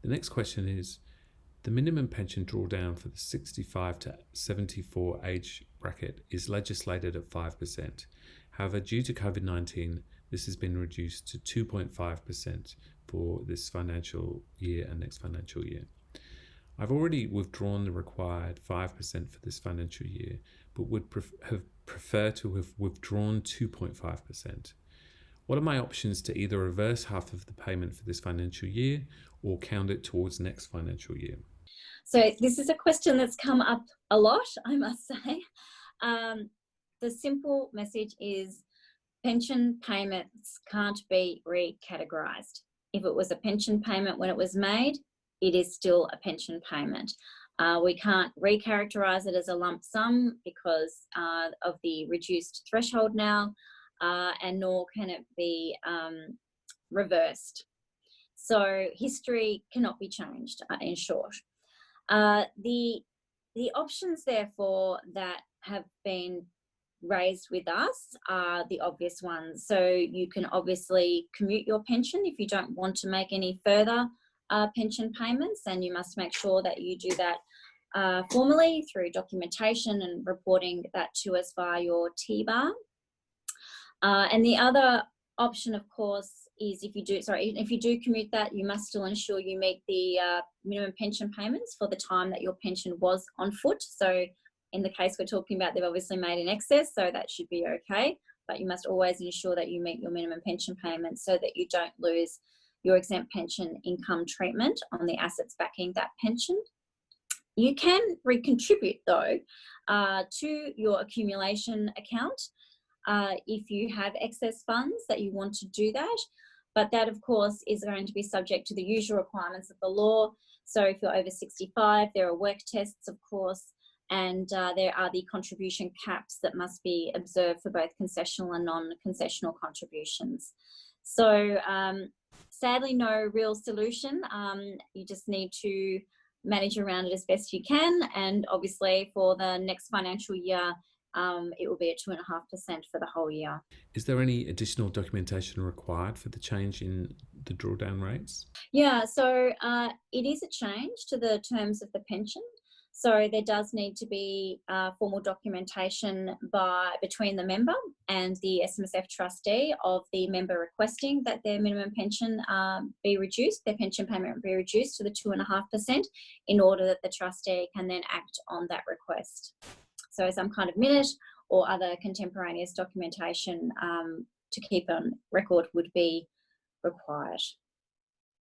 The next question is, the minimum pension drawdown for the 65 to 74 age bracket is legislated at 5%. However, due to COVID-19, this has been reduced to 2.5% for this financial year and next financial year. I've already withdrawn the required 5% for this financial year, but would prefer to have withdrawn 2.5%. What are my options to either reverse half of the payment for this financial year or count it towards next financial year? So this is a question that's come up a lot, I must say. The simple message is pension payments can't be recategorised. If it was a pension payment when it was made, it is still a pension payment. We can't recharacterise it as a lump sum because of the reduced threshold now, and nor can it be reversed. So history cannot be changed, in short. The options, therefore, that have been raised with us are the obvious ones. So you can obviously commute your pension if you don't want to make any further pension payments, and you must make sure that you do that formally through documentation and reporting that to us via your TBAR. And the other option, of course, is if you do commute that, you must still ensure you meet the minimum pension payments for the time that your pension was on foot. So in the case we're talking about, they've obviously made in excess, so that should be okay. But you must always ensure that you meet your minimum pension payments so that you don't lose your exempt pension income treatment on the assets backing that pension. You can recontribute, though, to your accumulation account if you have excess funds that you want to do that. But that, of course, is going to be subject to the usual requirements of the law. So if you're over 65, there are work tests, of course, and there are the contribution caps that must be observed for both concessional and non-concessional contributions. So sadly, no real solution. You just need to manage around it as best you can. And obviously for the next financial year, it will be at 2.5% for the whole year. Is there any additional documentation required for the change in the drawdown rates? Yeah, so it is a change to the terms of the pension. So there does need to be formal documentation between the member and the SMSF trustee of the member requesting that their minimum pension be reduced, their pension payment be reduced to the 2.5% in order that the trustee can then act on that request. So some kind of minute or other contemporaneous documentation to keep on record would be required.